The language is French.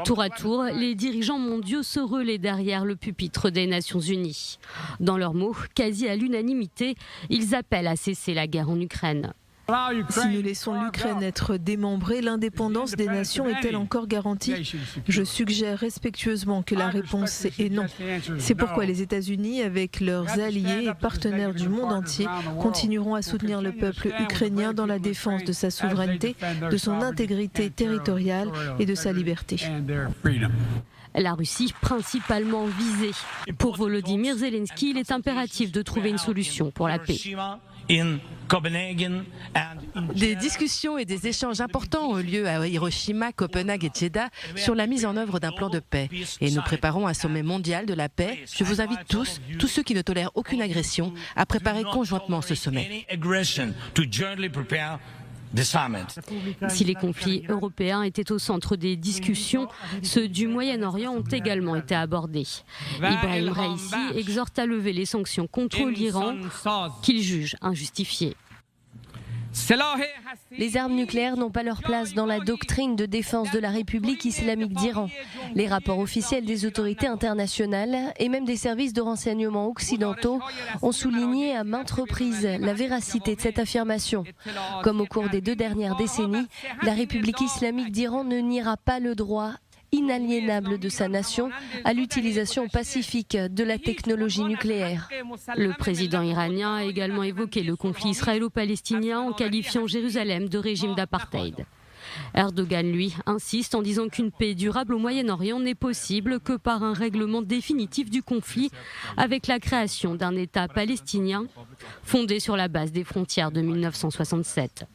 Tour à tour, les dirigeants mondiaux se relaient derrière le pupitre des Nations Unies. Dans leurs mots, quasi à l'unanimité, ils appellent à cesser la guerre en Ukraine. Si nous laissons l'Ukraine être démembrée, l'indépendance des nations est-elle encore garantie? Je suggère respectueusement que la réponse est non. C'est pourquoi les États-Unis, avec leurs alliés et partenaires du monde entier, continueront à soutenir le peuple ukrainien dans la défense de sa souveraineté, de son intégrité territoriale et de sa liberté. La Russie principalement visée. Pour Volodymyr Zelensky, il est impératif de trouver une solution pour la paix. Des discussions et des échanges importants ont eu lieu à Hiroshima, Copenhague et Jeddah sur la mise en œuvre d'un plan de paix. Et nous préparons un sommet mondial de la paix. Je vous invite tous ceux qui ne tolèrent aucune agression, à préparer conjointement ce sommet. Si les conflits européens étaient au centre des discussions, ceux du Moyen-Orient ont également été abordés. Ibrahim Raïssi exhorte à lever les sanctions contre l'Iran qu'il juge injustifiées. Les armes nucléaires n'ont pas leur place dans la doctrine de défense de la République islamique d'Iran. Les rapports officiels des autorités internationales et même des services de renseignement occidentaux ont souligné à maintes reprises la véracité de cette affirmation. Comme au cours des 2 dernières décennies, la République islamique d'Iran ne niera pas le droit inaliénable de sa nation à l'utilisation pacifique de la technologie nucléaire. Le président iranien a également évoqué le conflit israélo-palestinien en qualifiant Jérusalem de régime d'apartheid. Erdogan, lui, insiste en disant qu'une paix durable au Moyen-Orient n'est possible que par un règlement définitif du conflit avec la création d'un État palestinien fondé sur la base des frontières de 1967.